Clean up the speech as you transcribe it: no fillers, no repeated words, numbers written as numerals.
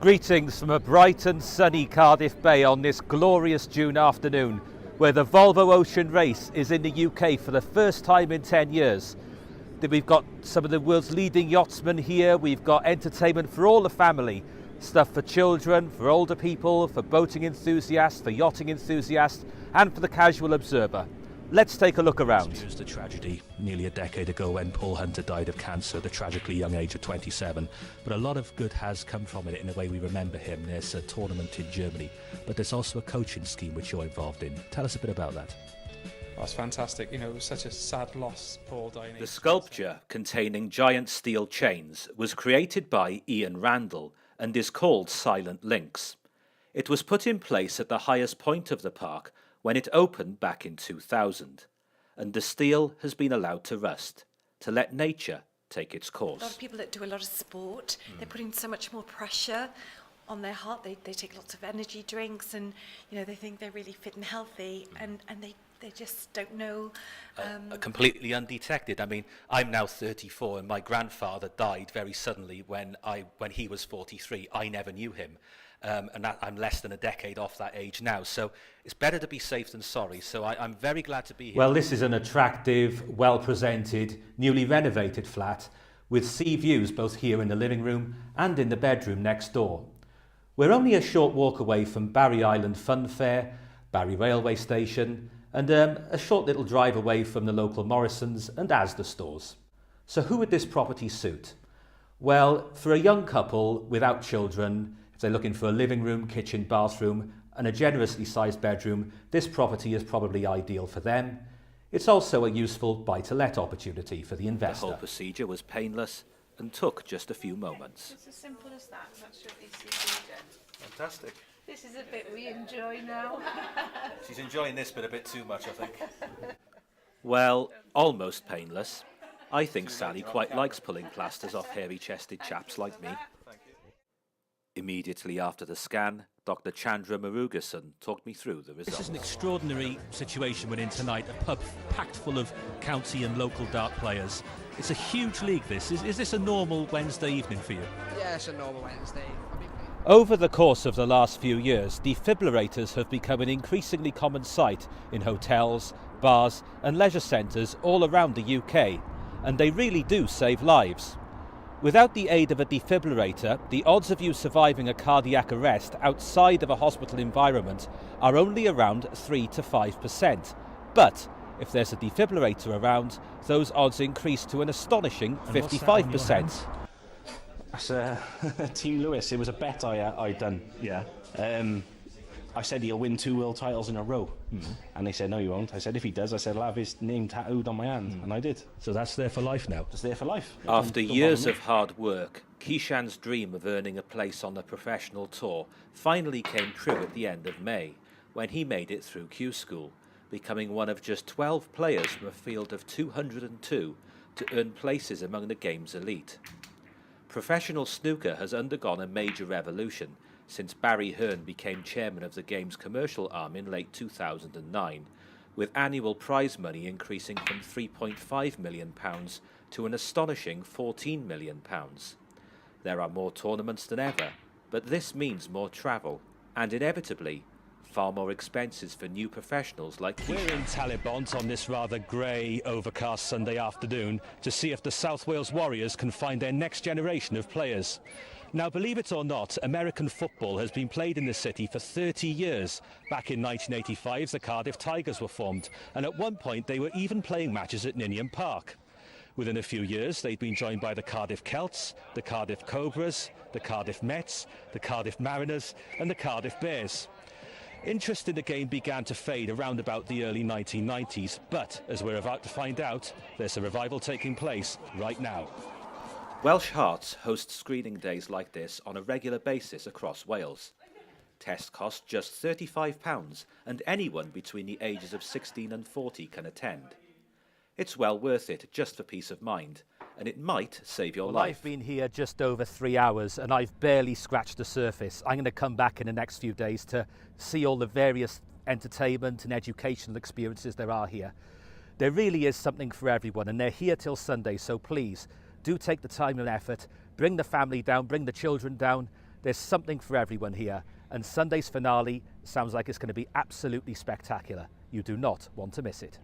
Greetings from a bright and sunny Cardiff Bay on this glorious June afternoon, where the Volvo Ocean Race is in the UK for the first time in 10 years. We've got some of the world's leading yachtsmen here, we've got entertainment for all the family, stuff for children, for older people, for boating enthusiasts, for yachting enthusiasts, and for the casual observer. Let's take a look around. Here's the tragedy nearly a decade ago when Paul Hunter died of cancer at the tragically young age of 27. But a lot of good has come from it in the way we remember him. There's a tournament in Germany, but there's also a coaching scheme which you're involved in. Tell us a bit about that. That's fantastic. You know, it was such a sad loss, Paul dying. The sculpture containing giant steel chains was created by Ian Randall and is called Silent Links. It was put in place at the highest point of the park when it opened back in 2000, and the steel has been allowed to rust, to let nature take its course. A lot of people that do a lot of sport, they're putting so much more pressure on their heart. They take lots of energy drinks and, you know, they think they're really fit and healthy, and they just don't know. Completely undetected. I mean, I'm now 34 and my grandfather died very suddenly when he was 43. I never knew him. I'm less than a decade off that age now, so it's better to be safe than sorry. So I'm very glad to be here. Well, this is an attractive, well-presented, newly renovated flat with sea views both here in the living room and in the bedroom next door. We're only a short walk away from Barry Island Fun Fair, Barry Railway Station, and a short little drive away from the local Morrisons and Asda stores. So who would this property suit? Well, for a young couple without children, if they're looking for a living room, kitchen, bathroom and a generously sized bedroom, this property is probably ideal for them. It's also a useful buy-to-let opportunity for the investor. The whole procedure was painless and took just a few moments. It's as simple as that. That's your ECG done. Fantastic. This is a bit we enjoy now. She's enjoying this bit a bit too much, I think. Well, almost painless. I think Sally quite likes pulling plasters off hairy-chested chaps like me. Immediately after the scan, Dr. Chandra Murugasan talked me through the results. This is an extraordinary situation we're in tonight, a pub packed full of county and local dart players. It's a huge league, this. Is this a normal Wednesday evening for you? Yeah, it's a normal Wednesday. Over the course of the last few years, defibrillators have become an increasingly common sight in hotels, bars and leisure centres all around the UK, and they really do save lives. Without the aid of a defibrillator, the odds of you surviving a cardiac arrest outside of a hospital environment are only around 3 to 5%. But if there's a defibrillator around, those odds increase to an astonishing 55%. That's Team Lewis. It was a bet I done. Yeah. I said he'll win 2 world titles in a row. And they said, no, you won't. I said, if he does, I'll have his name tattooed on my hand. And I did. So that's there for life now? It's there for life. After years of hard work, Keishan's dream of earning a place on the professional tour finally came true at the end of May, when he made it through Q School, becoming one of just 12 players from a field of 202 to earn places among the game's elite. Professional snooker has undergone a major revolution since Barry Hearn became chairman of the game's commercial arm in late 2009, with annual prize money increasing from £3.5 million to an astonishing £14 million. There are more tournaments than ever, but this means more travel and inevitably far more expenses for new professionals like Keishan. We're in Talibont on this rather grey, overcast Sunday afternoon to see if the South Wales Warriors can find their next generation of players. Now, believe it or not, American football has been played in the city for 30 years. Back in 1985, the Cardiff Tigers were formed, and at one point they were even playing matches at Ninian Park. Within a few years, they'd been joined by the Cardiff Celts, the Cardiff Cobras, the Cardiff Mets, the Cardiff Mariners, and the Cardiff Bears. Interest in the game began to fade around about the early 1990s, but as we're about to find out, there's a revival taking place right now. Welsh Hearts host screening days like this on a regular basis across Wales. Tests cost just £35 and anyone between the ages of 16 and 40 can attend. It's well worth it just for peace of mind, and it might save your life. I've been here just over 3 hours and I've barely scratched the surface. I'm going to come back in the next few days to see all the various entertainment and educational experiences there are here. There really is something for everyone, and they're here till Sunday, so please do take the time and effort, bring the family down, bring the children down, There's something for everyone here, and Sunday's finale sounds like it's going to be absolutely spectacular. You do not want to miss it.